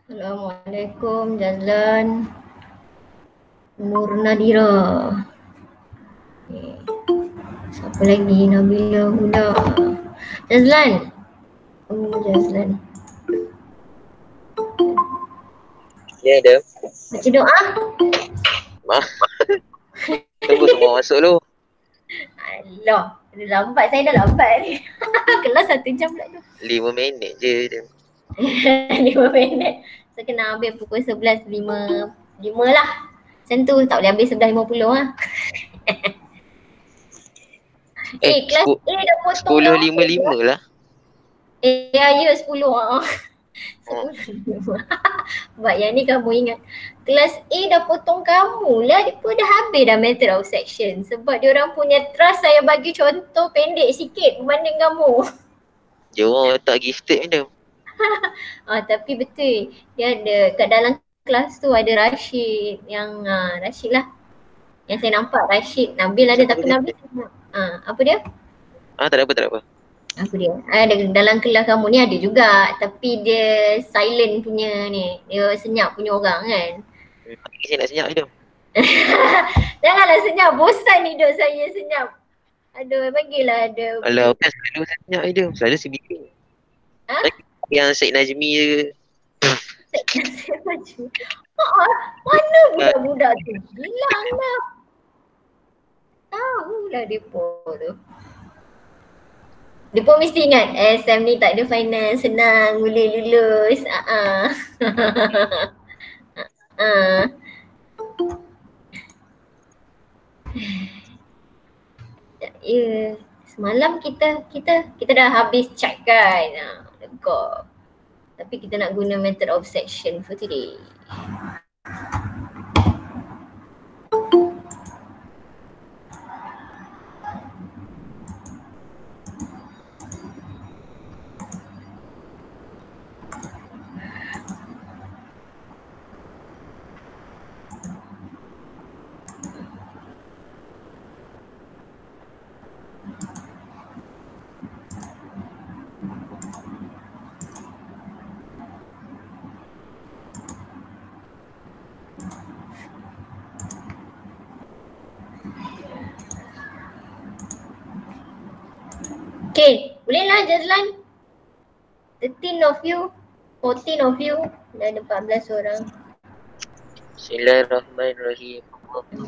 Assalamualaikum Jazlan. Nur Nadira. Siapa lagi? Nabila Huda. Jazlan. Jazlan. Ya ada. Baca doa. Tunggu semua masuk dulu. Alah, dah lambat. Saya dah lambat ni. Kelas 1 jam pula tu. 5 minit je dia. 5 minit. Saya kena habis pukul 11.5 lah. Macam tu, tak boleh habis 11.50 lah. Kelas A dah potong 10.55 lah. Ya 10 10. Sebab yang ni kamu ingat kelas A dah potong kamu lah. Dia pun dah habis dah method of section. Sebab dia orang punya trust saya bagi contoh pendek sikit berbanding kamu. Dia orang tak gifted madam. Tapi betul. Dia ada kat dalam kelas tu ada Rashid. Yang Rashid lah. Yang saya nampak Rashid. Nabil ada tapi Nabil apa dia? Tak ada apa. Apa dia? Ada dalam kelas kamu ni ada juga. Tapi dia silent punya ni. Dia senyap punya orang kan. Saya nak senyap madam. Janganlah senyap. Bosan hidup saya senyap. Aduh, bagilah ada. Alah, kan selalu saya senyap madam. Selalu saya bikin. Yang Syed Najmi je. Mana budak-budak tu? Hilang lah. Tahulah mereka tu. Mereka mesti ingat SM ni tak ada finance, senang, boleh lulus. Ya, semalam kita dah habis check kan. Lega. Tapi kita nak guna method of section for today. Okay, bolehlah Jazlan. 13 of you, 14 of you, dah ada 14 orang. Bismillahirrahmanirrahim. Allahumma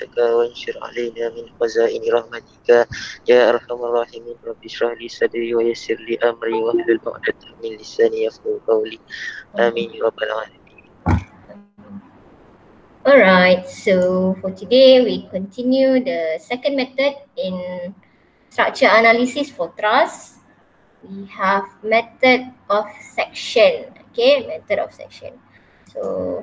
ta'ala wansur alaina min khazaini rahmatika ya arhamar rahimin. Rabbi shrah li sadri wa yassir li amri wa hlul 'uqdatam min lisani yafqahu qawli. Amin ya rabbal alamin. Alright, so for today we continue the second method in structure analysis for trust. We have method of section. Okay, method of section. So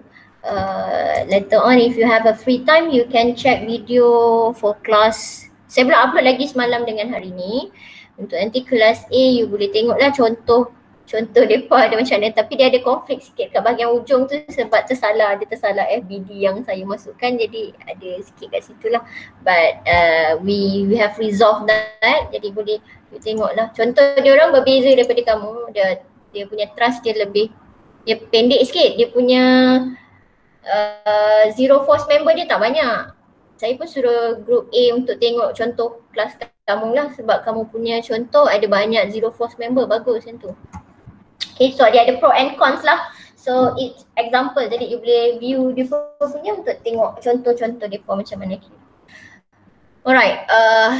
later on if you have a free time, you can check video for class. Saya belum upload lagi semalam dengan hari ni. Untuk nanti kelas A you boleh tengoklah contoh mereka ada macam mana, tapi dia ada konflik sikit kat bahagian ujung tu sebab tersalah FBD yang saya masukkan, jadi ada sikit kat situ lah. But we have resolved that, jadi boleh you tengoklah. Contoh dia orang berbeza daripada kamu, dia punya trust dia pendek sikit, dia punya zero force member dia tak banyak. Saya pun suruh group A untuk tengok contoh kelas kamu lah, sebab kamu punya contoh ada banyak zero force member, bagus macam tu. Okay, so dia ada pro and cons lah. So each example, jadi you boleh view dia punya untuk tengok contoh-contoh dia macam mana. Alright,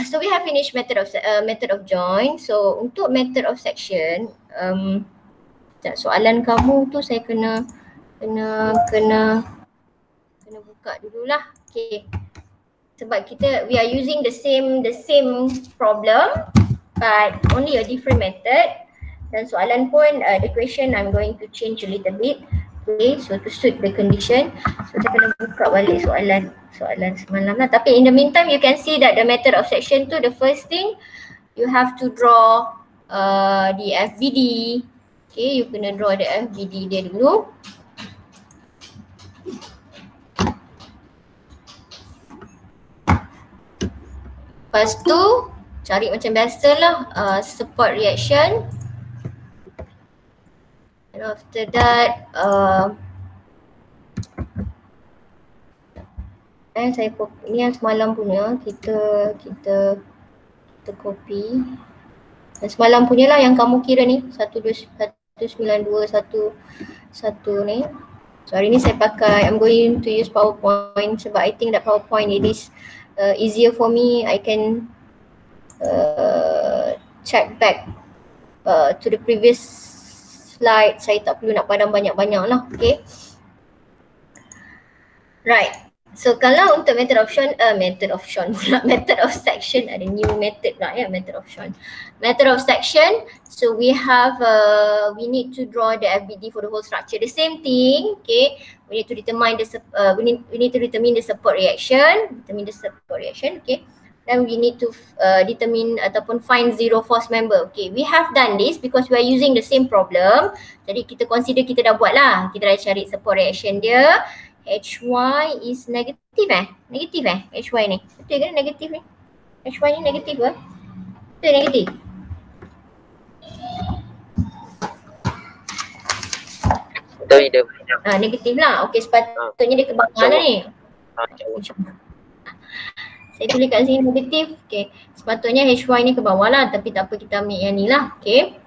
so we have finished method of join. So untuk method of section, soalan kamu tu saya kena buka dululah. Okay, sebab we are using the same problem but only a different method. Dan soalan pun the question I'm going to change a little bit. Okay, so to suit the condition. So kita kena buka balik soalan semalam lah. Tapi in the meantime you can see that the method of section tu, the first thing you have to draw the FVD. Okay, you kena draw the FVD dia dulu. Lepas tu cari macam biasalah support reaction. And after that, saya copy, ni yang semalam punya, kita copy. Dan semalam punya lah yang kamu kira ni, 192.1 ni. So hari ni saya pakai, I'm going to use PowerPoint sebab I think that PowerPoint it is easier for me. I can check back to the previous slide. Saya tak perlu nak padam banyak-banyak lah, okay. Right. So kalau untuk method of section, ada new method lah ya, method of section. So we have we need to draw the FBD for the whole structure. The same thing, okay. We need to determine the we need to determine the support reaction, okay. Then we need to determine ataupun find zero force member. Okay, we have done this because we are using the same problem. Jadi kita consider kita dah buat lah. Kita dah cari support reaction dia. HY is negative HY ni. Betul ke negatif ni? HY ni negatif ke? Betul negatif. Negatif lah. Okey, sepatutnya dia ke bawah lah ni. Saya tulis kat sini negatif. Okey, sepatutnya HY ni ke bawah lah, tapi tak apa, kita ambil yang ni lah. Okey.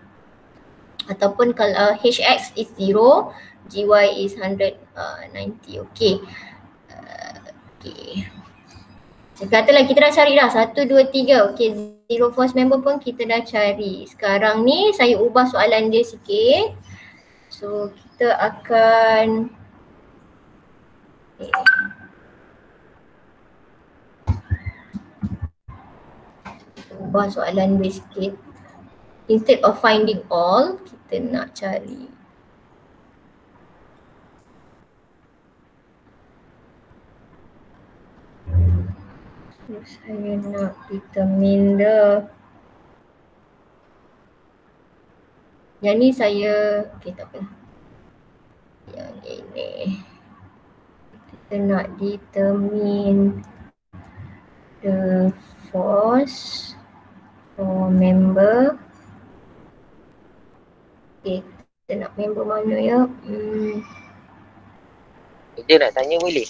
Ataupun kalau HX is 0, GY is 190. Okay. Okay. Katalah kita dah cari dah 1, 2, 3. Okay, zero force member pun kita dah cari. Sekarang ni saya ubah soalan dia sikit. So kita akan ubah soalan dia sikit. Instead of finding all, kita nak cari saya nak determine yang ni saya, okay tak apa, yang ini kita nak determine the force for member. Okay, kita nak member mana ya? Dia nak tanya boleh?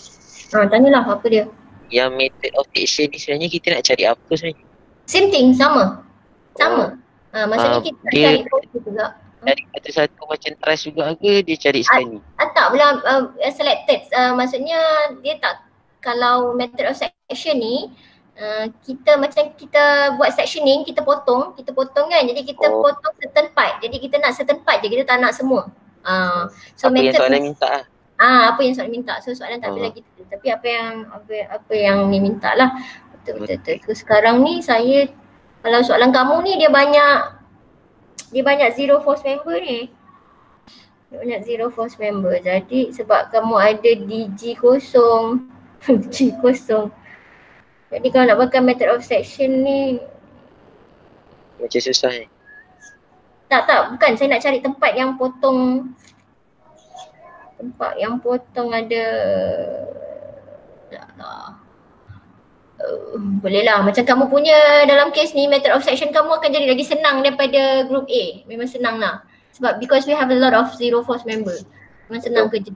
Tanyalah apa dia. Yang method of action ni sebenarnya kita nak cari apa sebenarnya? Same thing, sama. Maksudnya kita nak cari force juga. Cari satu-satu macam trust juga ke dia cari sekali? Tak, selected. Maksudnya dia tak, kalau method of section ni kita macam kita buat sectioning, kita potong kan. Jadi kita potong certain part. Jadi kita nak certain part je, kita tak nak semua. So apa yang soalan minta lah. Apa yang soalan minta. So soalan tak boleh gitu. Tapi apa yang ni minta lah. Betul. So sekarang ni saya, kalau soalan kamu ni dia banyak zero force member ni. Dia banyak zero force member. Jadi sebab kamu ada DG kosong. G kosong. Jadi kalau nak pakai method of section ni macam susah ni. Tak, bukan. Saya nak cari tempat yang potong. Tempat yang potong ada. Boleh lah. Macam kamu punya dalam kes ni, method of section kamu akan jadi lagi senang daripada group A. Memang senang lah. Sebab because we have a lot of zero force member. Memang senang kerja.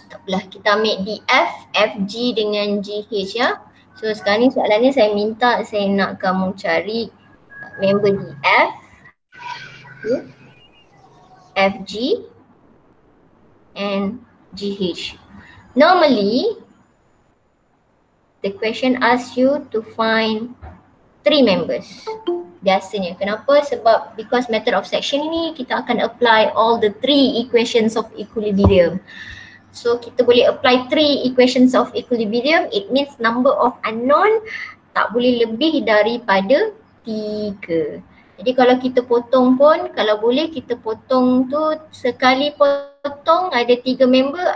Tak apalah, kita ambil DF, FG dengan GH ya. So sekarang ni soalan ni saya minta, saya nak kamu cari member DF, FG and GH. Normally the question asks you to find 3 members. Biasanya. Kenapa? Sebab because method of section ini kita akan apply all the 3 equations of equilibrium. So kita boleh apply 3 equations of equilibrium. It means number of unknown tak boleh lebih daripada 3. Jadi kalau kita potong pun, kalau boleh kita potong tu sekali potong ada 3 member.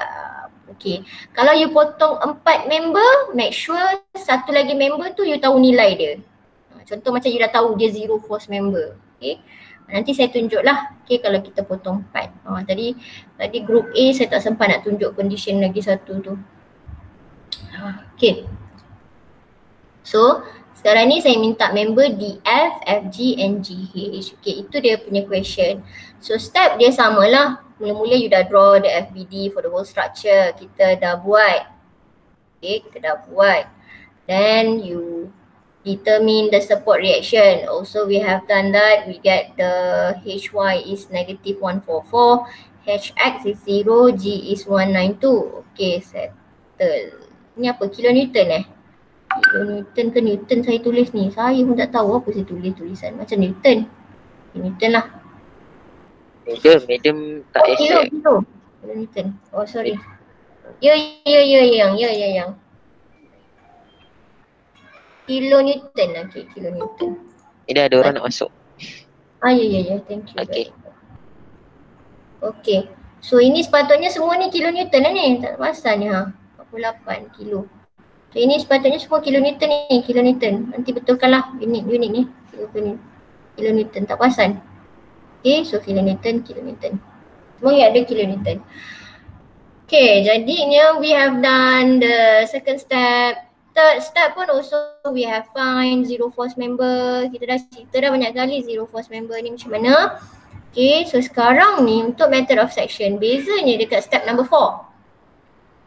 Okay. Kalau you potong 4 member, make sure satu lagi member tu you tahu nilai dia. Contoh macam you dah tahu dia zero force member. Okay. Nanti saya tunjuk lah. Okay, kalau kita potong 4. Tadi group A saya tak sempat nak tunjuk condition lagi satu tu. Okay. So Sekarang ni saya minta member DF, FG and GH. Okay, itu dia punya question. So step dia samalah. Mula-mula you dah draw the FBD for the whole structure. Kita dah buat. Okay, kita dah buat. Then you determine the support reaction. Also we have done that. We get the HY is negative 144. HX is 0. G is 192. Okay, settle. Ni apa? Kilonewton Kilonewton ke Newton saya tulis ni? Saya pun tak tahu apa saya tulis tulisan. Macam Newton. Newton lah. Madam tak accept. Kilo. Newton. Oh sorry. Yang. Kilonewton lah. Okay, kilonewton. Ini ada orang nak masuk. Ya. Thank you. Okay. Okay. So ini sepatutnya semua ni kilonewton lah ni. Tak pasal ni 48 kilo. So ini sepatutnya semua kilonewton ni, kilonewton. Nanti betulkanlah unit ni. Kilonewton tak pasal. Okay, so kilonewton. Semua yang ada kilonewton. Okay, jadinya we have done the second step. Third step pun also we have find zero force member. Kita dah banyak kali zero force member ni macam mana. Okay, so sekarang ni untuk method of section, bezanya dekat step number 4.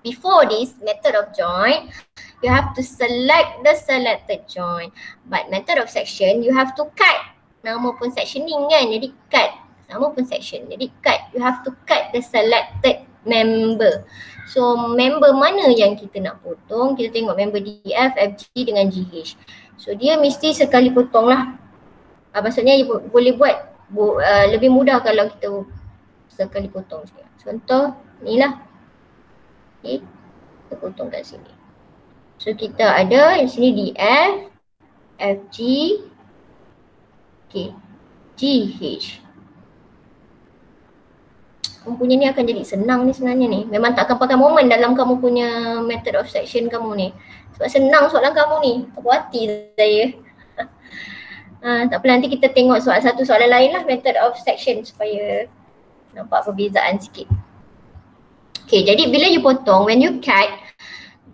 Before this method of join, you have to select the selected join. But method of section, you have to cut. Nama pun sectioning kan, jadi cut. Nama pun section, jadi cut. You have to cut the selected member. So member mana yang kita nak potong, kita tengok member DF, FG dengan GH. So dia mesti sekali potong lah. Maksudnya boleh buat lebih mudah kalau kita sekali potong. Contoh ni lah. Okay, kita potong kat sini. So kita ada di sini DF, FG, okay, GH. Kamu punya ni akan jadi senang ni sebenarnya ni. Memang tak akan pakai moment dalam kamu punya method of section kamu ni. Sebab senang soalan kamu ni. Tak puas hati saya. Tak apa, nanti kita tengok satu soalan lain lah method of section supaya nampak perbezaan sikit. Okay, jadi bila you potong, when you cut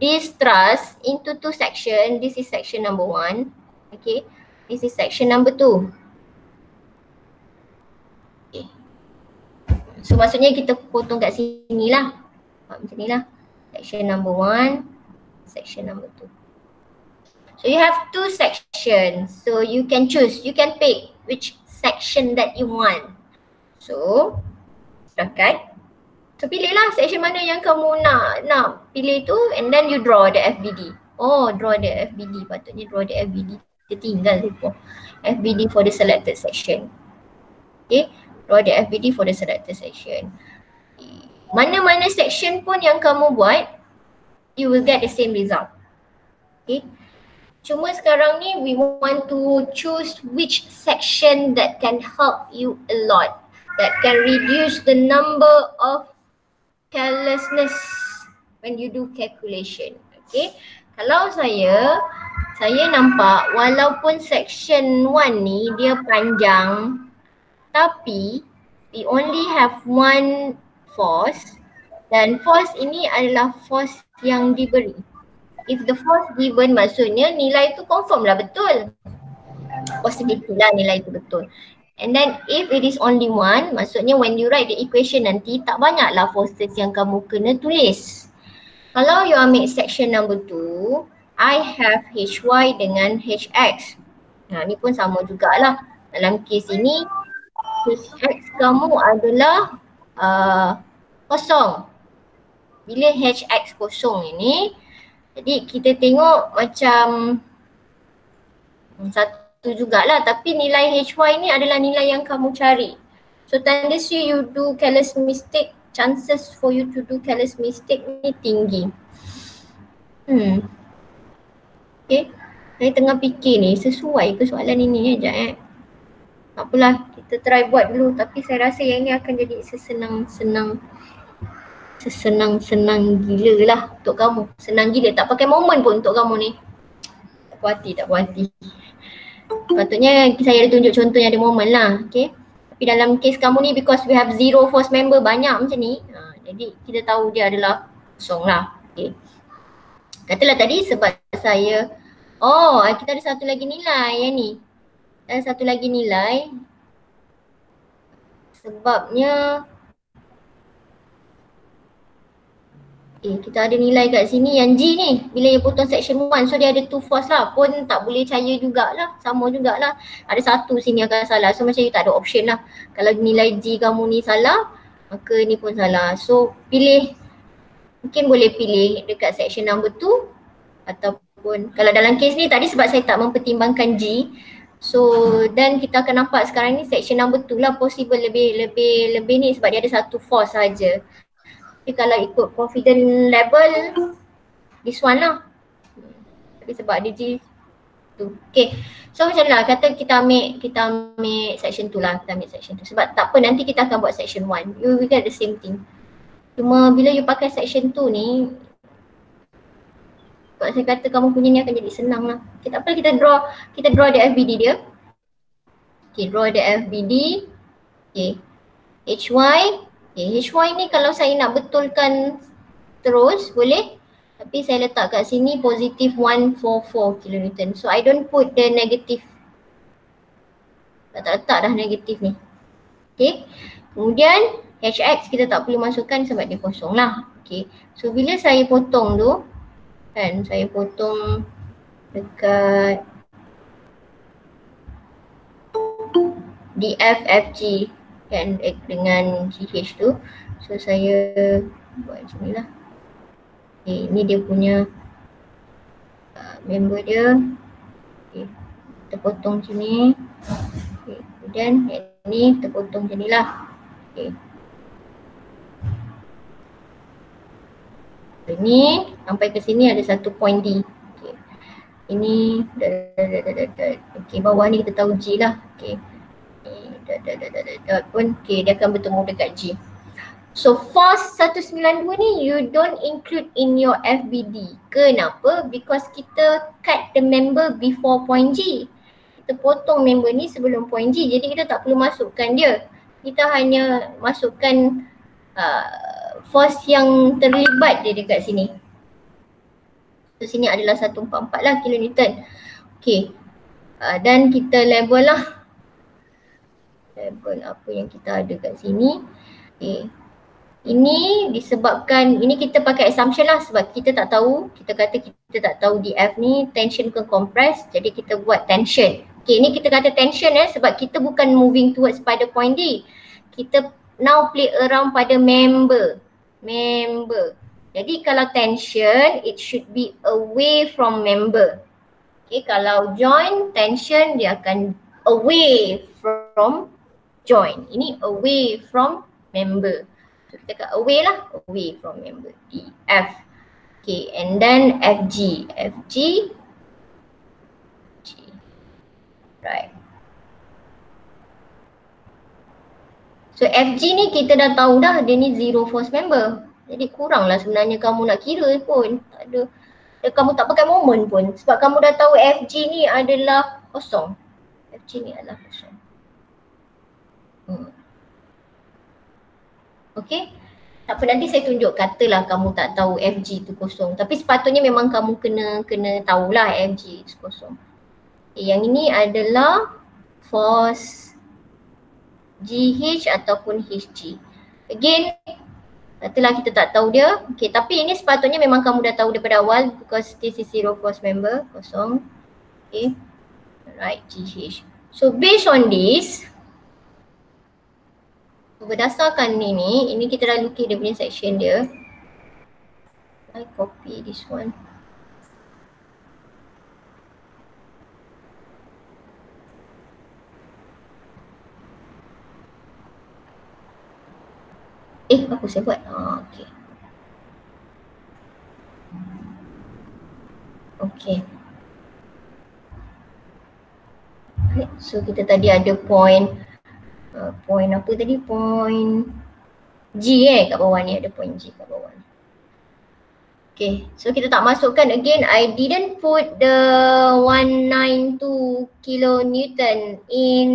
this truss into two section, this is section number 1. Okay, this is section number 2. Okay. So maksudnya kita potong kat sini lah. Macam ni lah. Section number 1, section number 2. So you have two sections. So you can choose, you can pick which section that you want. So, dah cut. So pilihlah section mana yang kamu nak pilih tu, and then you draw the FBD. Oh, draw the FBD. Patutnya draw the FBD. Kita tinggal tu. FBD for the selected section. Okay, draw the FBD for the selected section. Mana-mana section pun yang kamu buat, you will get the same result. Okay. Cuma sekarang ni we want to choose which section that can help you a lot. That can reduce the number of carelessness when you do calculation. Okay, kalau saya nampak walaupun section 1 ni dia panjang, tapi we only have one force, dan force ini adalah force yang diberi. If the force given, maksudnya nilai tu confirm lah betul. Possibility lah nilai tu betul. And then if it is only one, maksudnya when you write the equation nanti tak banyaklah forces yang kamu kena tulis. Kalau you ambil section number 2, I have HY dengan HX. Ni pun sama jugalah. Dalam kes ini, HX kamu adalah kosong. Bila HX kosong ini, jadi kita tengok macam satu jugalah, tapi nilai HY ni adalah nilai yang kamu cari. So tendency you do careless mistake, chances for you to do careless mistake ni tinggi. Okay, saya tengah fikir ni sesuai ke soalan ini sekejap Tak apalah, kita try buat dulu, tapi saya rasa yang ni akan jadi sesenang gila lah untuk kamu. Senang gila, tak pakai moment pun untuk kamu ni. Tak puas hati. Patutnya saya ada tunjuk contoh yang ada moment lah, okay. Tapi dalam kes kamu ni, because we have zero force member banyak macam ni, jadi kita tahu dia adalah kosong lah, okay. Katalah tadi sebab saya Oh, kita ada satu lagi nilai yang ni. Ada satu lagi nilai. Sebabnya kita ada nilai kat sini yang G ni. Bila you potong section 1, so dia ada 2 force lah. Pun tak boleh percaya jugalah. Sama jugalah. Ada satu sini akan salah. So macam you tak ada option lah. Kalau nilai G kamu ni salah, maka ni pun salah. So pilih. Mungkin boleh pilih dekat section number 2. Ataupun kalau dalam kes ni tadi sebab saya tak mempertimbangkan G. So dan kita akan nampak sekarang ni section number 2 lah possible lebih ni sebab dia ada satu force saja. Tapi kalau ikut confident level, this one lah. Tapi sebab dia G tu. Okay. So macam mana lah, kata kita ambil section 2 lah. Kita ambil section 2. Sebab tak apa, nanti kita akan buat section 1. You will get the same thing. Cuma bila you pakai section 2 ni, sebab saya kata kamu punya ni akan jadi senang lah. Okay, tak apa, kita draw the FBD dia. Okay, draw the FBD. Okay. HY. Okay, HY ni kalau saya nak betulkan terus boleh, tapi saya letak kat sini positive 144 kilonewton. So I don't put the negative. Tak letak dah negatif ni. Okay. Kemudian HX kita tak perlu masukkan sebab dia kosong lah. Okay. So bila saya potong tu, kan saya potong dekat DFFG kan dengan GH tu. So saya buat macam ni lah. Okay, ni dia punya member dia. Okay, kita potong macam ni. Okay, kemudian yang ni kita potong macam ni lah. Okay. Ini sampai ke sini ada satu point D. Okay. Ini okay, bawah ni kita tahu G lah. Okay. Pun okay, dia akan bertemu dekat G. So force 192 ni you don't include in your FBD. Kenapa? Because kita cut the member before point G. Kita potong member ni sebelum point G. Jadi kita tak perlu masukkan dia. Kita hanya masukkan force yang terlibat dia dekat sini. So sini adalah 144 lah kilonewton. Okay. Dan kita label lah. Label apa yang kita ada kat sini. Okay. Ini disebabkan, ini kita pakai assumption lah sebab kita tak tahu. Kita kata kita tak tahu DF ni tension ke compress. Jadi kita buat tension. Okay, ni kita kata tension sebab kita bukan moving towards pada point D. Kita now play around pada member. Jadi kalau tension, it should be away from member. Okay, kalau join, tension dia akan away from join. Ini away from member. So kita kat away lah, away from member. DF. Okay, and then FG. Right. So FG ni kita dah tahu dah dia ni zero force member. Jadi kuranglah sebenarnya kamu nak kira pun. Tak ada. Kamu tak pakai moment pun sebab kamu dah tahu FG ni adalah kosong. FG ni adalah kosong. Okay. Tak apa, nanti saya tunjuk, katalah kamu tak tahu FG tu kosong. Tapi sepatutnya memang kamu kena tahulah FG tu kosong. Okay, yang ini adalah force GH ataupun HG. Again, katalah kita tak tahu dia. Okay, tapi ini sepatutnya memang kamu dah tahu daripada awal because this is zero force member, kosong. Okay, right, GH. So based on this, berdasarkan ini kita dah lukis dia punya section dia. I copy this one. Apa saya buat? Okay. Okay. Right. So kita tadi ada point apa tadi? Point G kat bawah ni, ada point G kat bawah ni. Okay, so kita tak masukkan, again I didn't put the 192 kilonewton in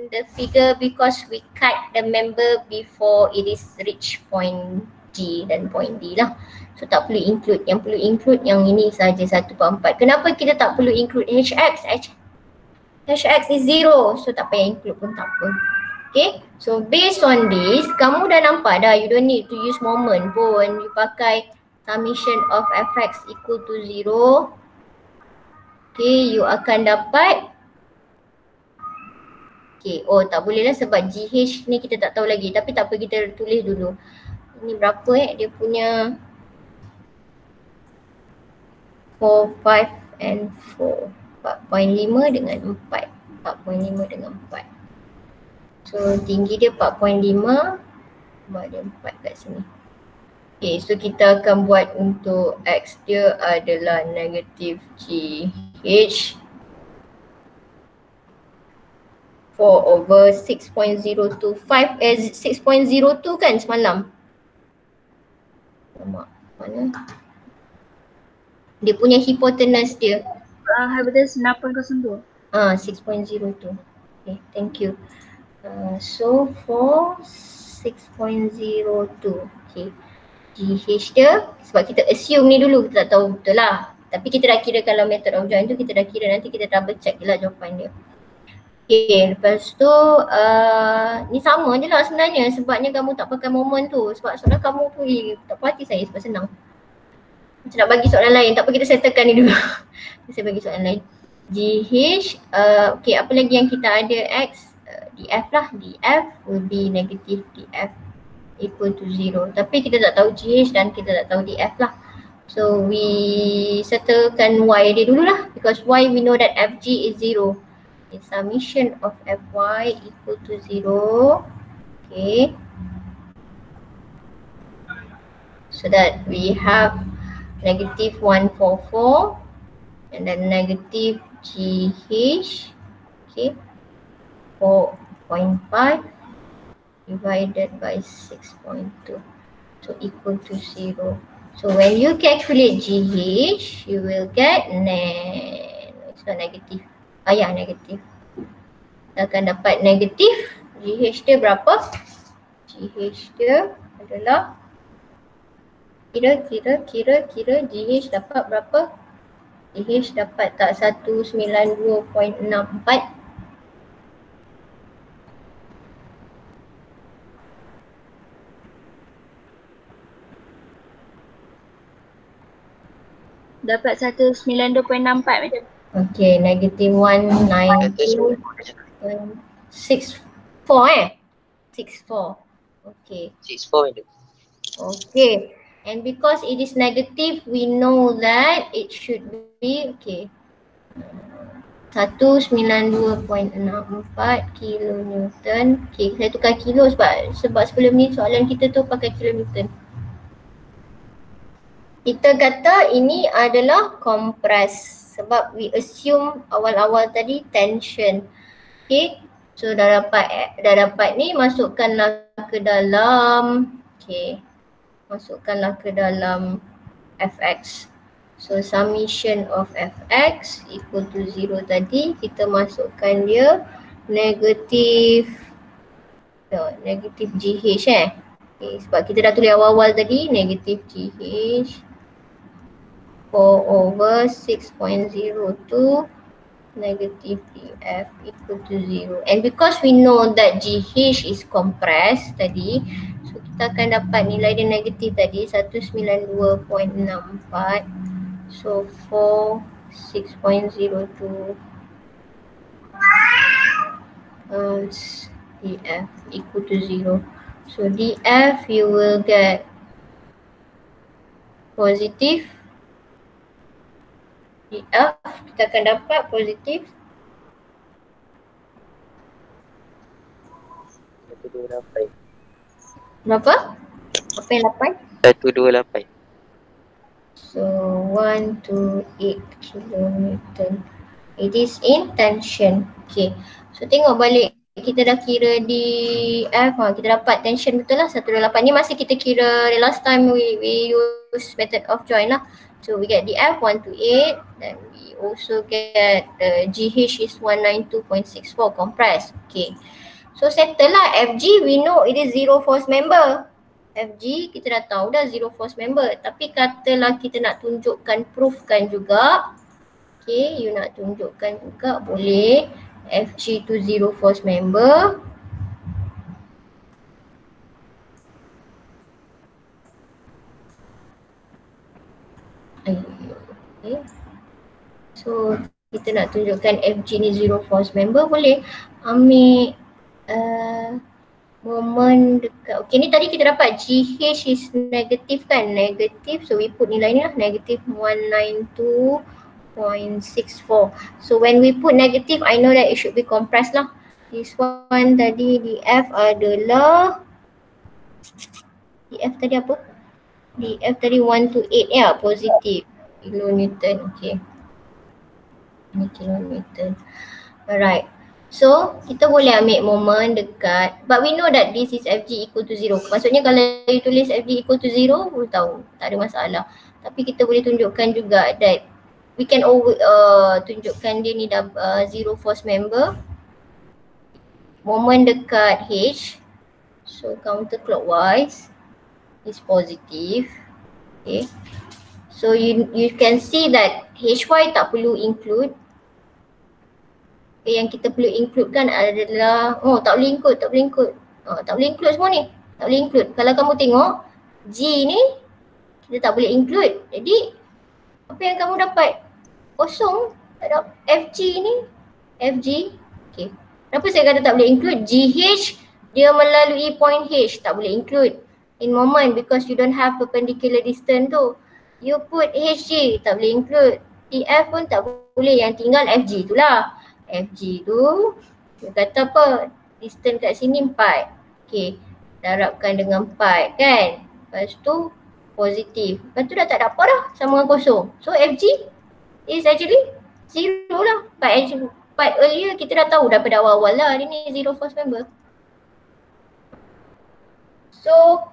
the figure because we cut the member before it is reach point G dan point D lah. So tak perlu include. Yang perlu include yang ini saja 1/4. Kenapa kita tak perlu include HX? HX is 0. So tak payah include pun tak apa. Okay. So based on this, kamu dah nampak dah, you don't need to use moment pun. You pakai summation of fx equal to 0. Okay, you akan dapat. Okay, oh tak boleh lah sebab GH ni kita tak tahu lagi. Tapi tak apa, kita tulis dulu. Ini berapa dia punya 4, 5 and 4. 4.5 dengan 4. 4.5 dengan 4. So tinggi dia 4.5. Ada 4 kat sini. Okay, so kita akan buat untuk X dia adalah negatif GH 4/6.025 6.02 kan semalam. Mana? Dia punya hipotenuse dia. Hypotenuse 802. 6.02. Okay, thank you. So for 6.02. Okay. GH dia, sebab kita assume ni dulu, kita tak tahu betul lah. Tapi kita dah kira kalau method of join tu kita dah kira, nanti kita double check je lah jawapan dia. Okay, lepas tu ni sama je lah sebenarnya, sebabnya kamu tak pakai moment tu. Sebab soalan kamu tu tak puas hati saya sebab senang. Macam nak bagi soalan lain, tak apa kita settlekan ni dulu. Saya bagi soalan lain. GH, okay, apa lagi yang kita ada? X, DF lah. DF will be negative DF equal to 0. Tapi kita tak tahu GH dan kita tak tahu DF lah. So we settlekan Y dia dulu lah, because Y we know that FG is 0. Okay, summation of Fy equal to 0. Okay. So that we have negative 144 and then negative GH, okay, 4.5 divided by 6.2, so equal to 0. So when you calculate GH, you will get it's not negative. Negatif. Kita akan dapat negatif. GH dia berapa? GH dia adalah kira GH dapat berapa? GH dapat tak 192.64. Dapat 192.64 macam. Okay, negative 192.64 64. Okay. 64 itu. Okay. And because it is negative, we know that it should be, okay, 192.64 kilonewton. Okay, saya tukar kilo sebab sebelum ni soalan kita tu pakai kilonewton. Kita kata ini adalah compress sebab we assume awal-awal tadi tension. Okay, so dah dapat ni, masukkanlah ke dalam, okay, masukkanlah ke dalam fx. So summation of fx equal to 0 tadi, kita masukkan dia negatif GH okay, sebab kita dah tulis awal-awal tadi negatif GH 4/6.02 negative DF equal to 0. And because we know that GH is compressed tadi, so kita akan dapat nilai dia negatif tadi 192.64. So 4/6.02 DF equal to 0. So DF you will get positive. DF kita akan dapat positif 128. berapa? Apa yang 8? 128. So 128 kilonewton. It is in tension. Okay. So tengok balik, kita dah kira di F, kita dapat tension betul lah 128. Ni masih kita kira last time we use method of join lah. So we get the F 128, then we also get the GH is 192.64 compressed. Okay. So settle lah, FG we know it is 0 force member. FG kita dah tahu dah zero force member. Tapi katalah kita nak tunjukkan, proofkan juga. Okay, you nak tunjukkan juga boleh. FG tu zero force member. Okay. So kita nak tunjukkan FG ni zero force member, boleh ambil moment dekat. Okay, ni tadi kita dapat GH is negatif kan, negatif. So we put nilai ni lah, negative 192.64. So when we put negative, I know that it should be compressed lah. This one tadi DF adalah, DF tadi apa? DF tadi 128 ya, positif kilonewton. Okay, ni kilonewton. Alright. So, kita boleh ambil moment dekat, but we know that this is FG equal to 0. Maksudnya kalau you tulis FG equal to 0, boleh tahu, tak ada masalah. Tapi kita boleh tunjukkan juga that we can tunjukkan dia ni dah zero force member. Moment dekat H, so counterclockwise is positive. Okay. So you can see that HY tak perlu include. Okay, yang kita perlu include kan adalah, tak boleh include. Tak boleh include semua ni. Tak boleh include. Kalau kamu tengok G ni kita tak boleh include. Jadi apa yang kamu dapat? Kosong. Tak ada FG ni. FG. Okay. Kenapa saya kata tak boleh include? GH dia melalui point H, tak boleh include in moment because you don't have perpendicular distance tu. You put HG, tak boleh include. TF pun tak boleh, yang tinggal FG tu lah. FG tu, dia kata apa? Distance kat sini 4. Okay, darabkan dengan 4 kan. Lepas tu positif. Lepas tu dah tak ada apa dah, sama dengan kosong. So FG is actually 0 lah. But earlier kita dah tahu daripada awal-awal lah dia ni zero force member. So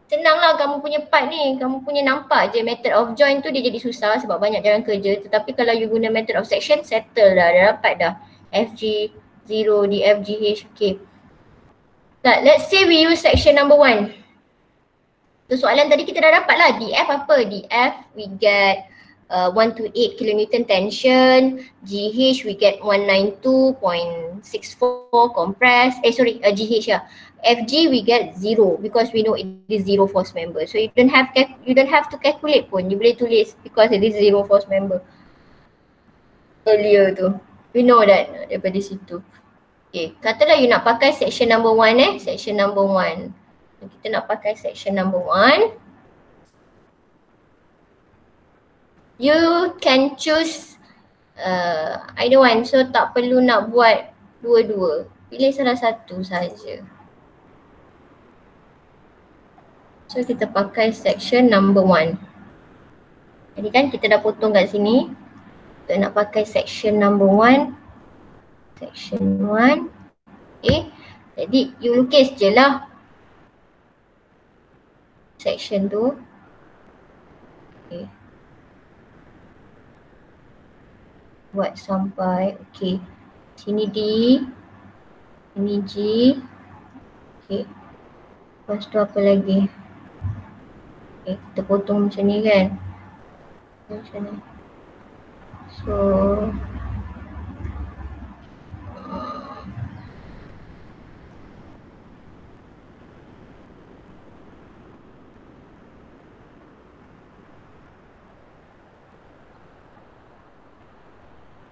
senanglah kamu punya part ni, kamu punya nampak je method of join tu dia jadi susah sebab banyak jalan kerja. Tetapi kalau you guna method of section, settle dah dapat dah. FG 0, DF, GH, okay. Let's say we use section number 1. So soalan tadi kita dah dapat lah, DF apa? DF we get 128 kilonewton tension, GH we get 192.64 compressed, GH ya. FG we get 0 because we know it is zero force member. So you don't have to calculate pun, you boleh tulis because it is zero force member. Earlier tu, we know that daripada situ. Okay, katalah you nak pakai section number 1 section number 1. Kita nak pakai section number 1. You can choose either one, so tak perlu nak buat dua-dua. Pilih salah satu saja. So kita pakai section number 1. Jadi kan kita dah potong kat sini. Kita nak pakai section number 1. Section 1. Okay. Jadi you lukis je lah section tu. Okay. Buat sampai, okay. Sini D. Sini G. Okay. Lepas tu apa lagi? Okay, kita potong macam ni kan. Macam ni. So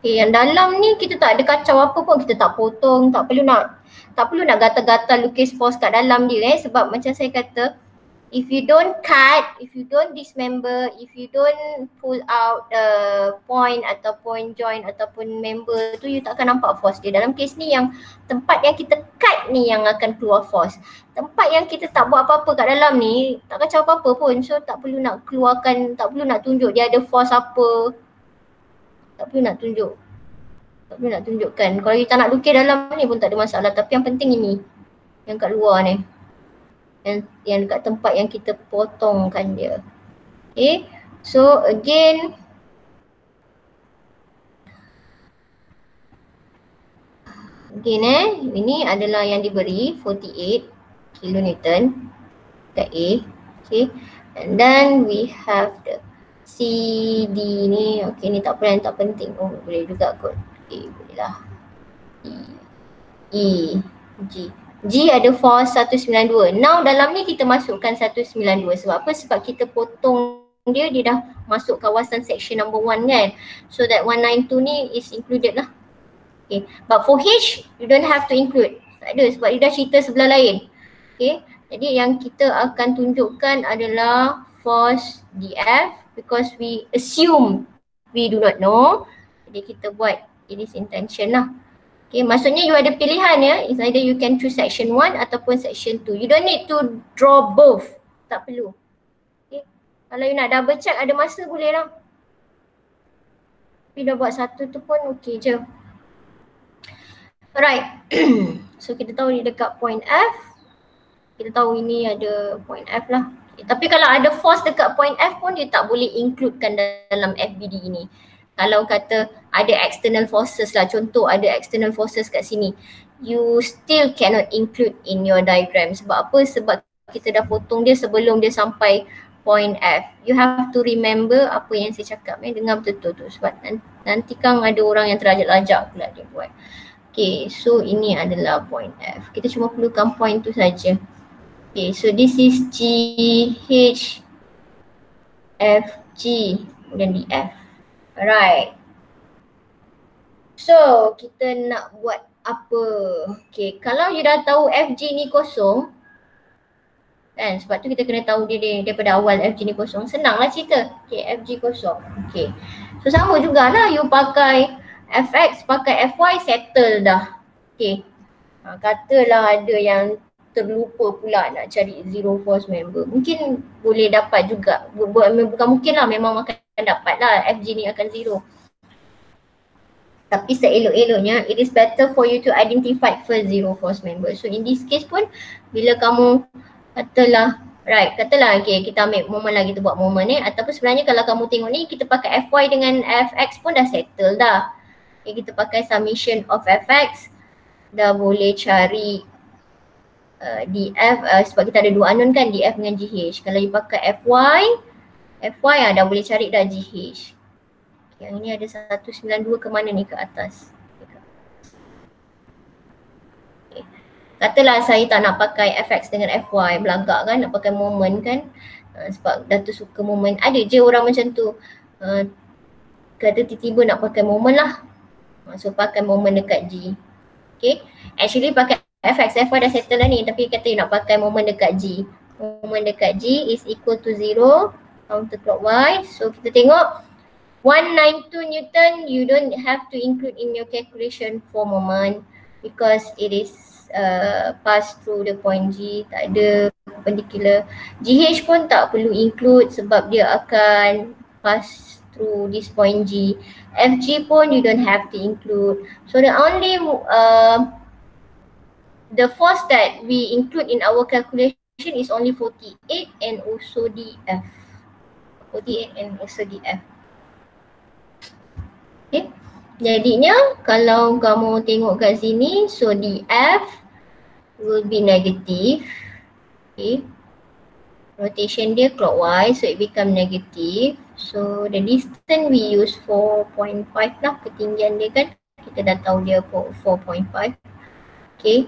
okay, yang dalam ni kita tak ada kacau apa pun, kita tak potong, tak perlu nak gatal-gatal lukis force kat dalam dia sebab macam saya kata, if you don't cut, if you don't dismember, if you don't pull out the point ataupun joint ataupun member tu, you tak akan nampak force dia. Dalam kes ni yang tempat yang kita cut ni yang akan keluar force. Tempat yang kita tak buat apa-apa kat dalam ni, tak kacau apa-apa pun, so tak perlu nak keluarkan, tak perlu nak tunjuk dia ada force apa. Tak perlu nak tunjuk. Tak perlu nak tunjukkan. Kalau kita nak lukis dalam ni pun tak ada masalah. Tapi yang penting ini. Yang kat luar ni. Yang dekat tempat yang kita potongkan dia. Okay. So again. Again ini adalah yang diberi 48 kilonewton. dekat A. Okay. And then we have the C, D ni. Okay, ni tak pernah, tak penting. Oh, boleh juga kot. Okay, boleh lah. E, G. G ada force 192. Now dalam ni kita masukkan 192. Sebab apa? Sebab kita potong dia dah masuk kawasan section number 1 kan. So that 192 ni is included lah. Okay. But for H, you don't have to include. Tak ada sebab dia dah cerita sebelah lain. Okay. Jadi yang kita akan tunjukkan adalah force DF because we assume we do not know. Jadi kita buat it is intention lah. Okay, maksudnya you ada pilihan ya. It's either you can choose section 1 ataupun section 2. You don't need to draw both. Tak perlu. Okay. Kalau you nak double check ada masa boleh lah. Tapi dah buat satu tu pun okay je. Alright. So kita tahu ni dekat point F. Kita tahu ini ada point F lah. Okay. Tapi kalau ada force dekat point F pun dia tak boleh includekan dalam FBD ini. Kalau kata ada external forces lah, contoh ada external forces kat sini, you still cannot include in your diagram. Sebab apa? Sebab kita dah potong dia sebelum dia sampai point F. You have to remember apa yang saya cakap dengar betul-betul tu. Sebab nanti kan ada orang yang terlajak-lajak pula dia buat. Okay, so ini adalah point F. Kita cuma perlukan point tu saja. Okay, so this is G, H, F, G dan D, F. Alright. So, kita nak buat apa? Okay, kalau you dah tahu FG ni kosong, kan, sebab tu kita kena tahu dia daripada awal FG ni kosong. Senanglah cerita. Okay, FG kosong. Okay. So, sama jugalah you pakai FX, pakai FY, settle dah. Okay. Katalah ada yang terlupa pula nak cari zero force member. Mungkin boleh dapat juga. Bukan mungkin lah, memang akan dapat lah FG ni akan zero. Tapi seelok-eloknya it is better for you to identify first zero force member. So in this case pun bila kamu katalah okay, kita ambil moment lah, kita buat moment ataupun sebenarnya kalau kamu tengok ni kita pakai FY dengan FX pun dah settle dah. Okay, kita pakai summation of FX dah boleh cari DF sebab kita ada dua unknown kan, DF dengan GH. Kalau you pakai FY dah boleh cari dah GH. Okay, yang ini ada 192 ke mana ni, ke atas. Okay. Katalah saya tak nak pakai FX dengan FY, belagak kan, nak pakai moment kan. Sebab dah tu suka moment. Ada je orang macam tu. Kata tiba-tiba nak pakai moment lah. So pakai moment dekat G. Okay. Actually pakai FX, FY dah settle dah ni, tapi kata you nak pakai moment dekat G. Moment dekat G is equal to 0 counterclockwise. So kita tengok 192 Newton, you don't have to include in your calculation for moment because it is pass through the point G, tak ada perpendicular. GH pun tak perlu include sebab dia akan pass through this point G. FG pun you don't have to include. So the only the force that we include in our calculation is only 48 and also DF. 48 and also DF. Okay. Jadinya kalau kamu tengok kat sini, so DF will be negative. Okay. Rotation dia clockwise, so it become negative. So the distance we use 4.5 lah, ketinggian dia kan. Kita dah tahu dia 4.5. Okay.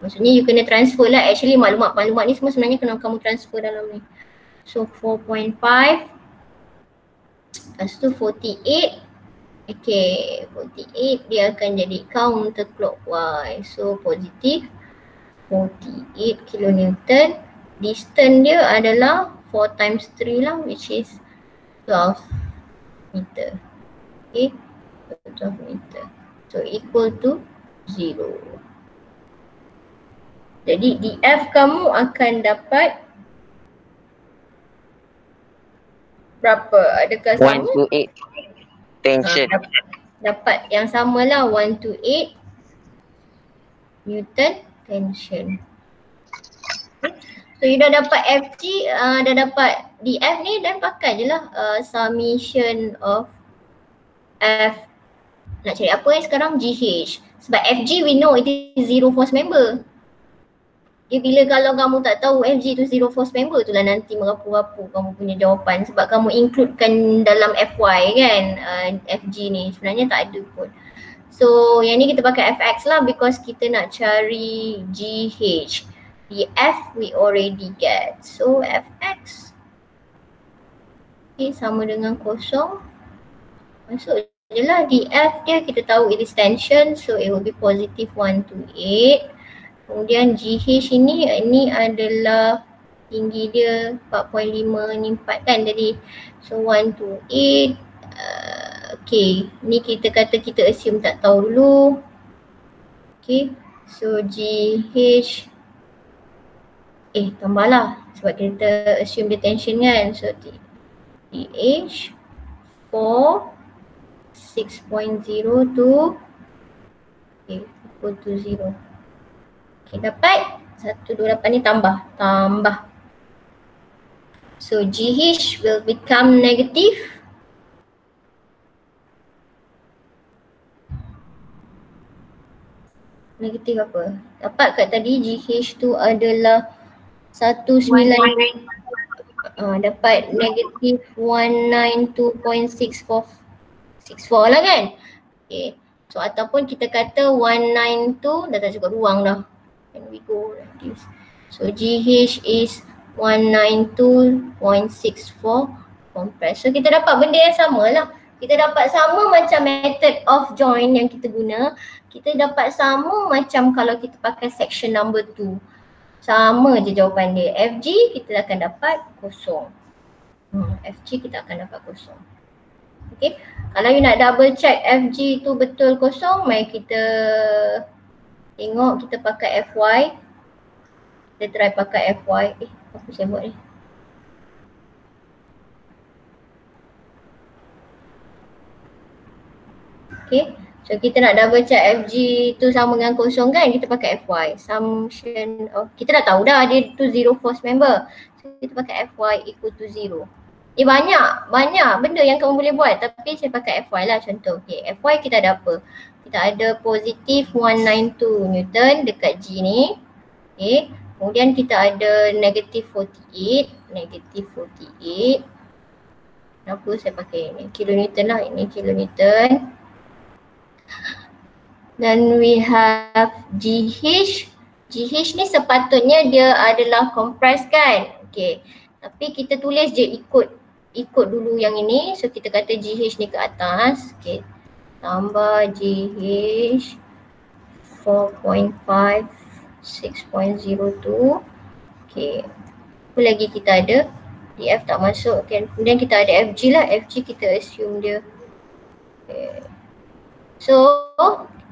Maksudnya you kena transfer lah. Actually maklumat ni semua sebenarnya kena kamu transfer dalam ni. So 4.5 lepas tu 48. Okay, 48 dia akan jadi counterclockwise. So positif 48 kilonewton. Distance dia adalah 4 times 3 lah, which is 12 meter. Okay, 12 meter. So equal to 0. Jadi DF kamu akan dapat berapa? Adakah sama? 128 tension. Dapat yang sama lah, 128 Newton tension. So you dah dapat FG, dah dapat DF ni, dan pakai je lah summation of F. Nak cari apa sekarang? GH. Sebab FG we know it is zero force member. bila kalau kamu tak tahu FG tu zero force member tu lah nanti merapu-rapu kamu punya jawapan sebab kamu includekan dalam FY kan FG ni, sebenarnya tak ada pun. So yang ni kita pakai FX lah because kita nak cari GH. The F we already get, so FX sama dengan kosong. Masuk je lah di F dia, kita tahu it is tension, so it will be positive 128. Kemudian GH ini adalah tinggi dia 4.5 ni 4 kan tadi. So 128. Okay, ni kita kata kita assume tak tahu dulu. Okay, so GH tambahlah sebab kita assume dia tension kan. So TH 4 6.0 to equal to 0. Okay, dapat 128 ni tambah. So GH will become negative. Negatif apa? Dapat kat tadi GH tu adalah 19. Dapat negatif 192.64 lah kan? Okay. So ataupun kita kata 192 dah tak cukup ruang dah. And we go like this. So GH is 192.64 compress. So kita dapat benda yang sama lah. Kita dapat sama macam method of join yang kita guna. Kita dapat sama macam kalau kita pakai section number 2. Sama je jawapan dia. FG kita akan dapat kosong. FG kita akan dapat kosong. Okay. Kalau you nak double check FG tu betul kosong, mari kita tengok kita pakai FY. Kita try pakai FY. Apa saya buat ni? Okay. So kita nak double check FG tu sama dengan kosong kan, kita pakai FY. Summation of, kita dah tahu dah dia tu zero force member. So kita pakai FY equal to 0. Banyak benda yang kamu boleh buat tapi saya pakai FY lah contoh. Okay, FY kita ada apa? Kita ada positif 192 Newton dekat G ni. Okay, kemudian kita ada negatif 48. Kenapa saya pakai ni? Kilonewton lah, ini kilonewton. Dan we have GH. GH ni sepatutnya dia adalah compressed kan? Okay, tapi kita tulis je ikut dulu yang ini. So kita kata GH ni ke atas. Okay, tambah GH 4.5 6.02. Okay, apa lagi kita ada? DF tak masuk kan. Kemudian kita ada FG lah. FG kita assume dia. Okay. So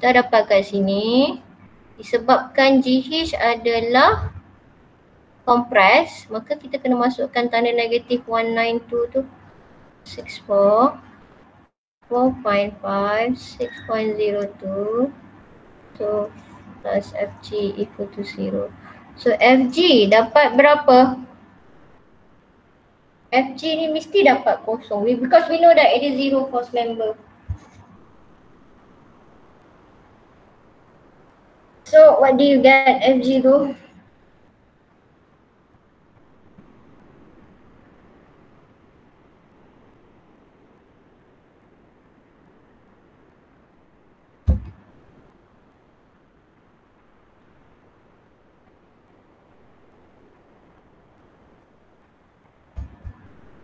kita dapat kat sini disebabkan GH adalah compress, maka kita kena masukkan tanda negatif 192 tu 64 4.5 6.02 so plus FG equal to 0. So FG dapat berapa? FG ni mesti dapat kosong because we know that it is zero force member. So what do you get FG tu?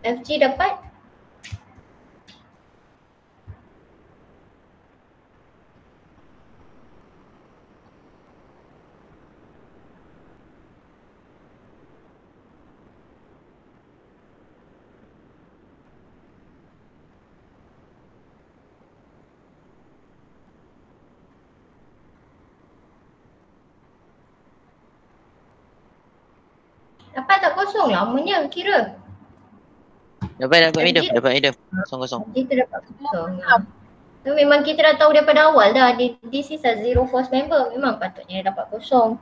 FG dapat tak kosong lamanya kira. Dapat medium. Kosong. Kita dapat kosong. So memang kita dah tahu daripada awal dah this is a zero force member, memang patutnya dapat kosong.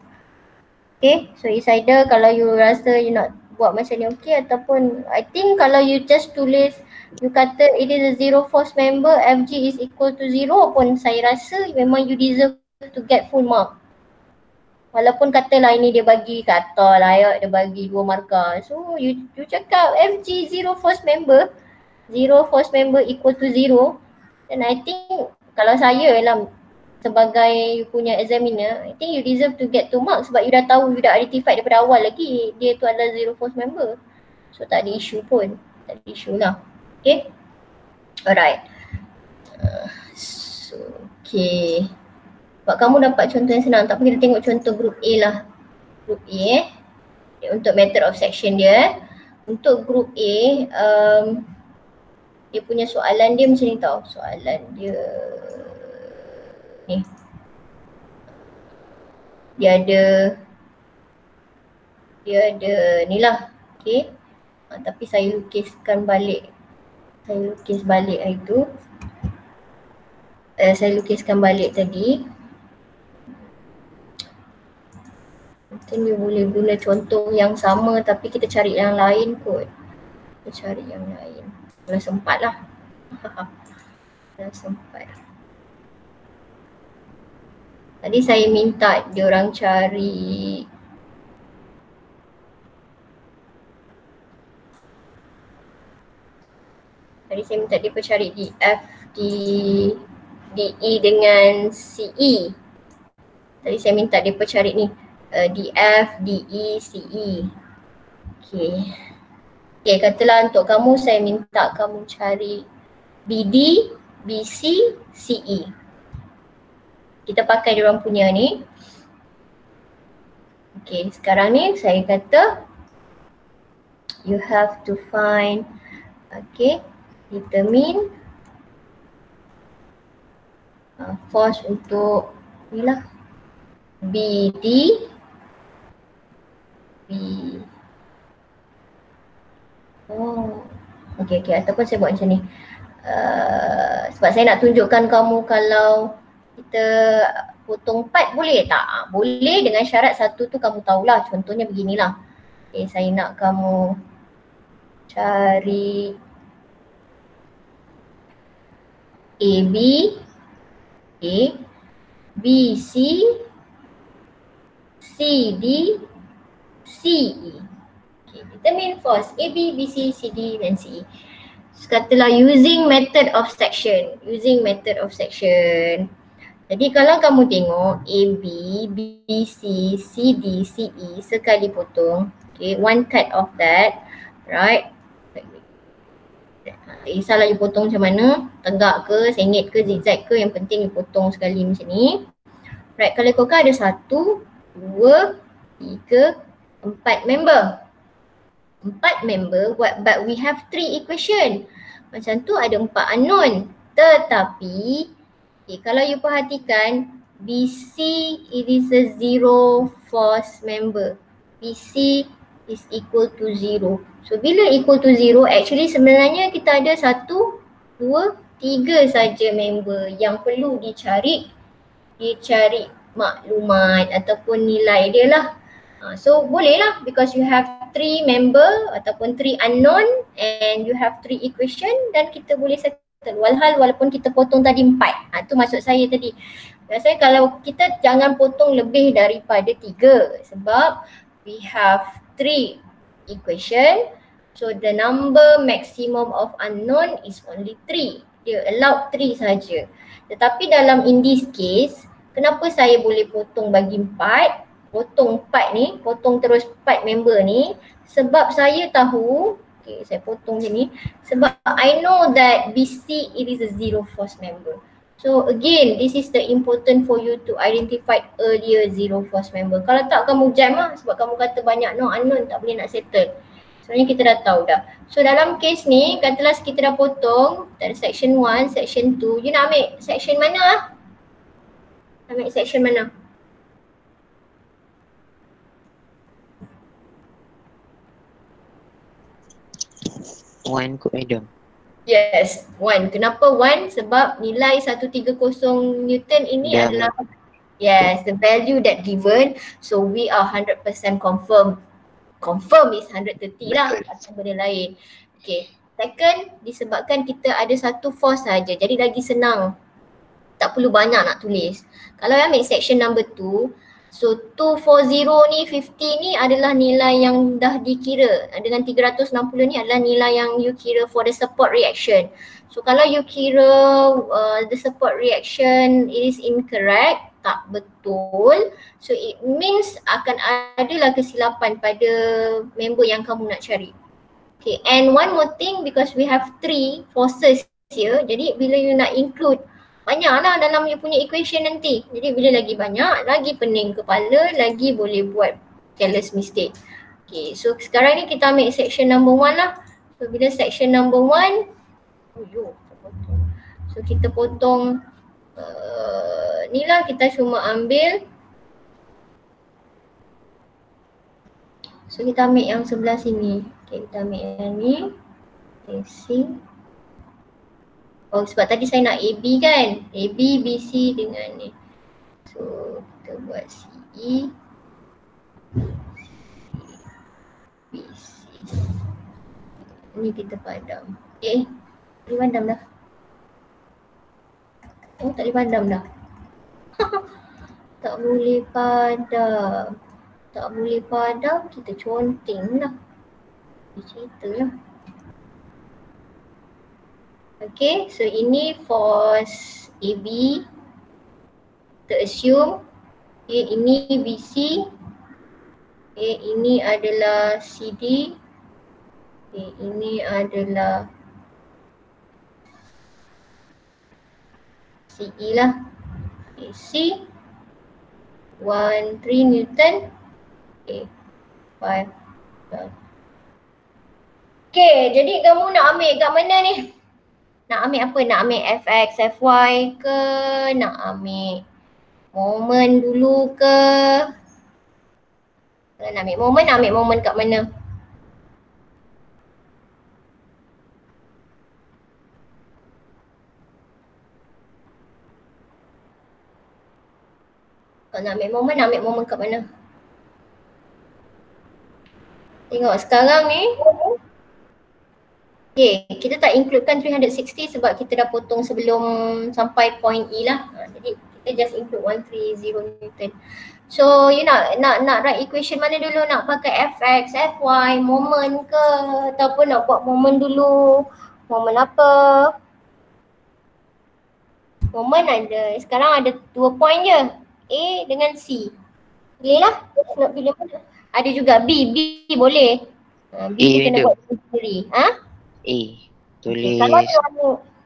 Okay, so it's either kalau you rasa you nak buat macam ni okay, ataupun I think kalau you just tulis you kata it is a zero force member, FG is equal to 0 pun saya rasa memang you deserve to get full mark. Walaupun katalah ini dia bagi kata layak, dia bagi 2 markah. So you cakap FG zero force member equal to 0. Then I think kalau saya lah sebagai you punya examiner, I think you deserve to get 2 marks sebab you dah tahu, you dah identify daripada awal lagi dia tu adalah zero force member. So tak ada isu pun, tak ada isu lah. Okay, alright. So okay, sebab kamu dapat contoh yang senang, tak apa kita tengok contoh group A lah. Group A untuk method of section dia. Untuk group A, dia punya soalan dia macam ni tau. Soalan dia ni. Dia ada ni lah. Okay. Tapi saya lukiskan balik. Saya lukiskan balik tadi. Mungkin you boleh guna contoh yang sama tapi kita cari yang lain kot. Kita cari yang lain. Kalau sempat lah. Kalau sempat. Tadi saya minta diorang cari DF, DE dengan CE. Tadi saya minta dia cari ni. DF, DE, CE. Okay, katalah untuk kamu saya minta kamu cari BD, BC, CE. Kita pakai diorang punya ni. Okay, sekarang ni saya kata you have to find, okay, determine force untuk ni lah BD, okay, ataupun saya buat macam ni. Sebab saya nak tunjukkan kamu kalau kita potong part boleh tak? Boleh dengan syarat satu tu kamu tahulah, contohnya beginilah. Okay, saya nak kamu cari AB, BC, CD, CE. Okay, determine force AB, BC, CD dan CE. So, katalah using method of section. Jadi kalau kamu tengok AB, BC, CD, CE sekali potong, okay, one cut of that, right? Tak kisahlah you potong macam mana, tegak ke, sengit ke, zigzag ke, yang penting you potong sekali macam ni. Right, kalau kau kan ada 1, 2, 3, 4 member. 4 member, but we have 3 equation. Macam tu ada 4 unknown. Tetapi, okay, kalau you perhatikan, BC it is a zero force member. BC is equal to 0. So bila equal to 0, actually sebenarnya kita ada 1, 2, 3 saja member yang perlu dicari maklumat ataupun nilai dia lah. So boleh lah because you have 3 member ataupun 3 unknown and you have 3 equation dan kita boleh settle. Walhal walaupun kita potong tadi 4. Tu maksud saya tadi. Biasanya kalau kita jangan potong lebih daripada 3 sebab we have 3 equation. So the number maximum of unknown is only 3. Dia allowed 3 saja. Tetapi dalam in this case, kenapa saya boleh potong bagi 4? Potong 4 ni, potong terus 4 member ni sebab saya tahu, okay, saya potong je ni sebab I know that BC it is a zero force member. So again, this is the important for you to identify earlier zero force member. Kalau tak kamu jam lah sebab kamu kata banyak no unknown tak boleh nak settle. Sebenarnya kita dah tahu dah. So dalam case ni, katalah kita dah potong dari section 1, section 2, you nak ambil section mana lah? Ambil section mana? One kot Adam. Yes, 1. Kenapa 1? Sebab nilai 130 Newton ini adalah, yes, the value that given. So we are 100% confirm. Confirm is 130 lah atau benda lain. Okay. Second, disebabkan kita ada satu force saja. Jadi lagi senang. Tak perlu banyak nak tulis. Kalau ambil section number 2, So 240 ni 50 ni adalah nilai yang dah dikira. Dengan 360 ni adalah nilai yang you kira for the support reaction. So kalau you kira the support reaction is incorrect, tak betul, so it means akan adalah kesilapan pada member yang kamu nak cari. Okay, and one more thing, because we have 3 forces here, jadi bila you nak include banyaklah dalam you punya equation nanti. Jadi bila lagi banyak, lagi pening kepala, lagi boleh buat careless mistake. Okay, so sekarang ni kita ambil section number 1 lah. So bila section number 1, so kita potong ni lah, kita cuma ambil, so kita ambil yang sebelah sini. Okay, kita ambil yang ni. Okay, see. Oh, sebab tadi saya nak AB kan, AB, BC dengan ni. So kita buat CE, BC. Ni kita padam. Okay, boleh padam dah. Oh, tak boleh padam dah. Tak boleh padam. Tak boleh padam, kita conteng lah. Cerita lah. Okay, so ini force AB, kita assume. Okay, ini BC. Okay, ini adalah CD. Okay, ini adalah CE lah. Okay, C 1, 3 Newton. Okay, 5. Okay, jadi kamu nak ambil kat mana ni? Nak ambil apa? Nak ambil Fx, Fy ke? Nak ambil moment dulu ke? Kalau nak ambil moment kat mana? Kalau nak ambil moment kat mana? Tengok sekarang ni. Okay, kita tak includekan 360 sebab kita dah potong sebelum sampai point E lah. Jadi kita just include 130 Newton. So you nak write equation mana dulu? Nak pakai Fx, Fy, moment ke? Ataupun nak buat moment dulu? Moment apa? Moment ada, sekarang ada 2 point je. A dengan C. Pilih lah, nak pilih mana? Ada juga B boleh. B tu kena buat sendiri. Ha? A. Tulis. Okay,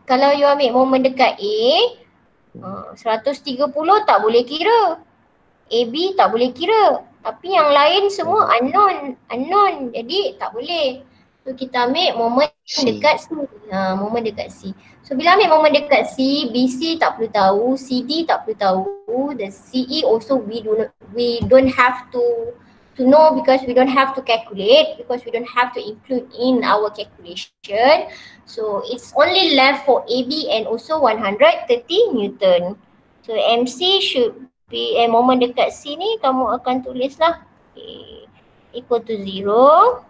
kalau you ambil moment dekat A, 130 tak boleh kira. AB tak boleh kira. Tapi yang lain semua unknown. Jadi tak boleh. So kita ambil moment dekat C. Moment dekat C. So bila ambil moment dekat C, BC tak perlu tahu, CD tak perlu tahu, the CE also we don't have to know because we don't have to calculate, because we don't have to include in our calculation. So it's only left for AB and also 130 Newton. So MC should be moment dekat C ni kamu akan tulislah equal to 0.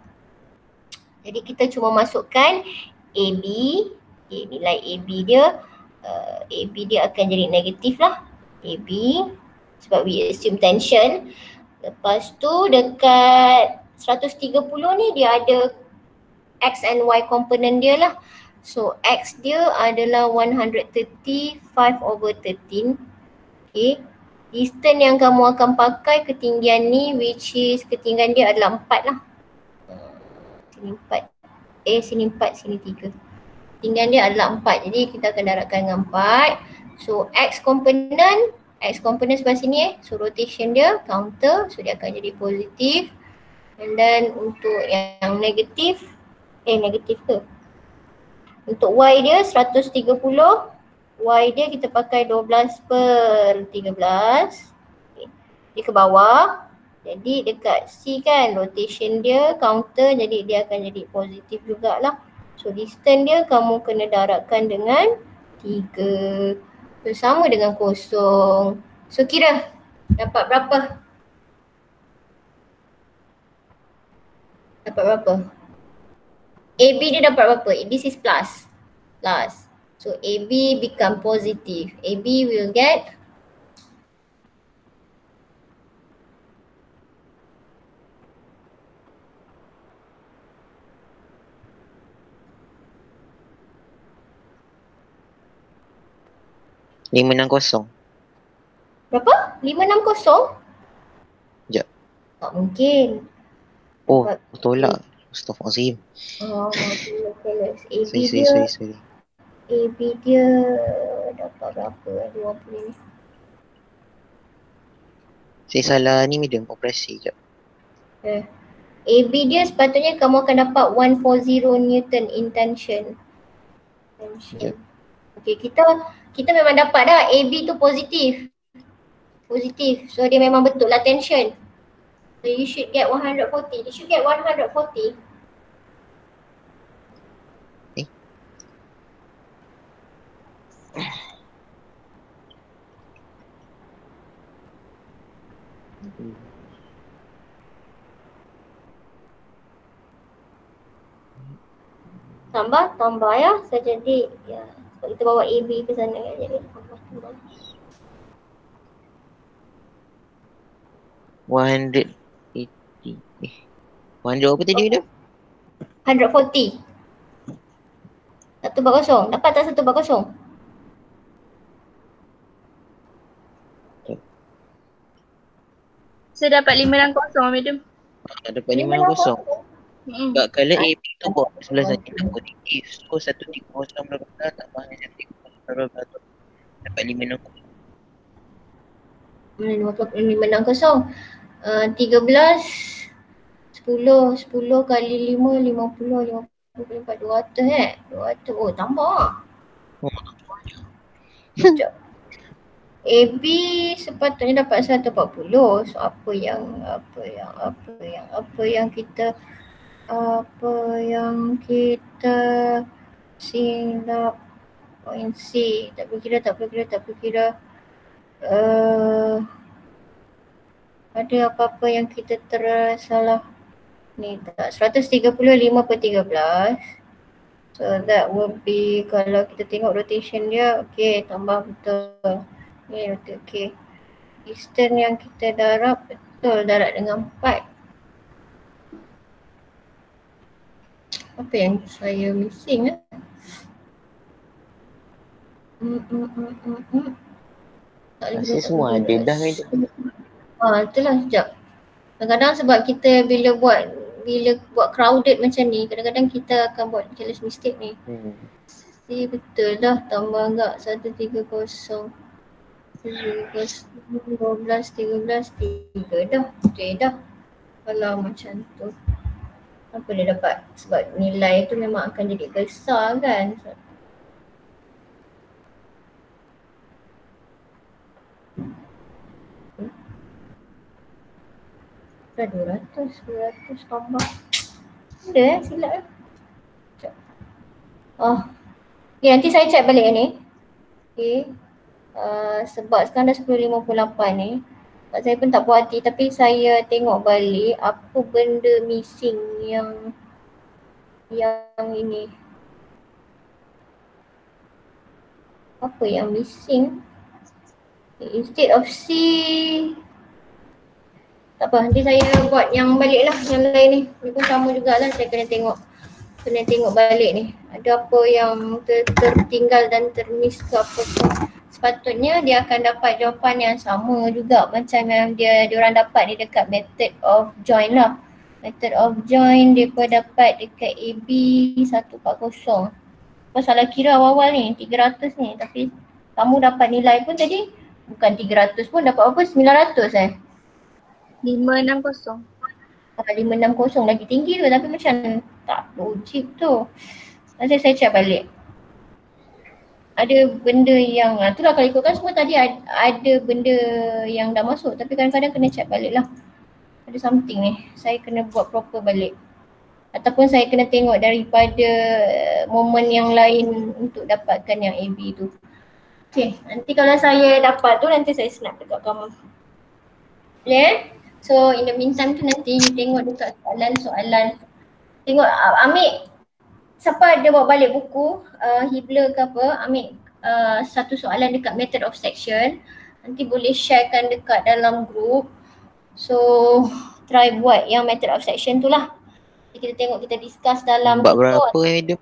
Jadi kita cuma masukkan AB, nilai AB dia akan jadi negatif lah, AB sebab we assume tension. Lepas tu dekat 130 ni dia ada X and Y component dia lah. So X dia adalah 130 5/13. Okay. Distance yang kamu akan pakai ketinggian ni, which is ketinggian dia adalah 4 lah. Sini 4. Sini 4, sini 3. Ketinggian dia adalah 4. Jadi kita akan darabkan dengan 4. So X component sebelah sini so rotation dia counter, so dia akan jadi positif. And then untuk yang negatif, negatif ke? Untuk Y dia 130, Y dia kita pakai 12/13. Okay. Dia ke bawah. Jadi dekat C kan rotation dia counter, jadi dia akan jadi positif jugalah. So distance dia kamu kena darabkan dengan 3. So sama dengan 0. So kira dapat berapa? AB dia dapat berapa? This is plus. So AB become positive. AB will get 560. Berapa? 560? Sekejap. Tak mungkin. Oh, Sebab tolak. Astaghfirullahaladzim. Oh, marvelous. AB Sorry. dia dapat berapa? 20 ni. Saya salah ni medium operasi. Sekejap. AB dia sepatutnya kamu akan dapat 140 Newton in tension. Sekejap. Okay, kita memang dapat dah AB tu positif. So dia memang betul lah tension. So you should get 140. You should get 140. Tambah ya. Saya jadi ya, sebab kita bawa AB ke sana kan, jadi tambah. 180. 100 apa tadi dia? 140. 140. Dapat tak 140? Saya dapat 560 madam. Dapat 560. Kat color AB tu buat sebelah sana tak positif. So 130 berapa tambah dengan 130 berapa tu. Dapat 560. 560. 13 10 kali 5 50 54 200 200. Oh tambah. Sekejap. AB sepatutnya dapat 140. So apa yang kita silap point C. Tak berkira. Ada apa-apa yang kita tersalah ni tak? 135/13. So that would be, kalau kita tengok rotation dia, okay, tambah betul. Ni betul, okay. Distance yang kita darab betul, darab dengan 4. Apa yang saya missing Rasa semua ada dah ni. Itulah sekejap. Kadang-kadang sebab kita bila buat crowded macam ni, kadang-kadang kita akan buat careless mistake ni. Betul dah, tambah enggak 130 12 13 3 dah. Okay dah. Kalau macam tu, apa dia dapat? Sebab nilai tu memang akan jadi besar kan. Dah 200 tambah. Ada silap okay, nanti saya check balik ni. Okay. Sebab sekarang dah 10.58 ni. Sebab saya pun tak puas hati, tapi saya tengok balik apa benda missing yang ini. Apa yang missing? Instead of C, tak apa, nanti saya buat yang balik lah, yang lain ni. Ni pun sama jugalah, saya kena tengok balik ni. Ada apa yang tertinggal dan termiss ke apa tu. Sepatutnya dia akan dapat jawapan yang sama juga macam yang diorang dapat di dekat method of join lah. Method of join dia pun dapat dekat AB 140. Kau salah kira awal-awal ni, 300 ni. Tapi kamu dapat nilai pun tadi bukan 300 pun, dapat apa? 900 560. 560 lagi tinggi tu, tapi macam tak logik tu. Nanti saya check balik. Ada benda yang, itulah kalau ikutkan semua tadi ada benda yang dah masuk, tapi kadang-kadang kena check balik lah. Ada something ni, saya kena buat proper balik. Ataupun saya kena tengok daripada momen yang lain untuk dapatkan yang AB tu. Okay, nanti kalau saya dapat tu nanti saya snap dekat kamu. Boleh? So in the meantime tu nanti you tengok dekat soalan-soalan. Tengok ambil, siapa ada bawa balik buku Hibla ke apa, ambil satu soalan dekat method of section. Nanti boleh sharekan dekat dalam group. So try buat yang method of section tu lah. Kita tengok, kita discuss dalam Bab berapa yang hidup?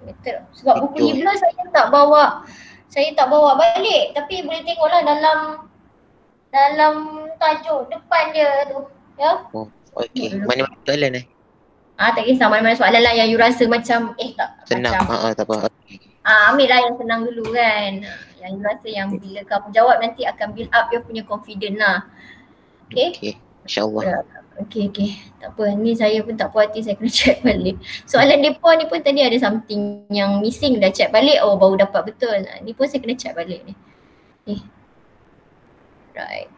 method. Sebab buku Hibla saya tak bawa saya tak bawa balik, tapi boleh tengoklah dalam tajuk depan dia tu. Ya. Oh, okey. Mana-mana soalan Tak kisah mana-mana soalan lah yang you rasa macam tak senang. macam. Tak apa. Okey. Ambil lah yang senang dulu kan. Yang you rasa yang bila kamu jawab nanti akan build up your punya confidence lah. Okay? Okey. Insya-Allah. Okay. Tak apa. Ni saya pun tak puas hati, saya kena check balik. Soalan depa ni pun tadi ada something yang missing, dah check balik. Oh, baru dapat betul. Ni pun saya kena check balik ni. Okay. Right.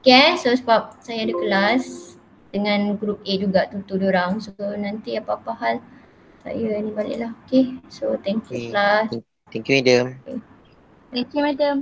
Okay, so sebab saya ada kelas dengan group A juga tu diorang. So nanti apa-apa hal saya ni balik lah. Okay. So thank you Okay. class. Thank you, madam. Thank you, madam.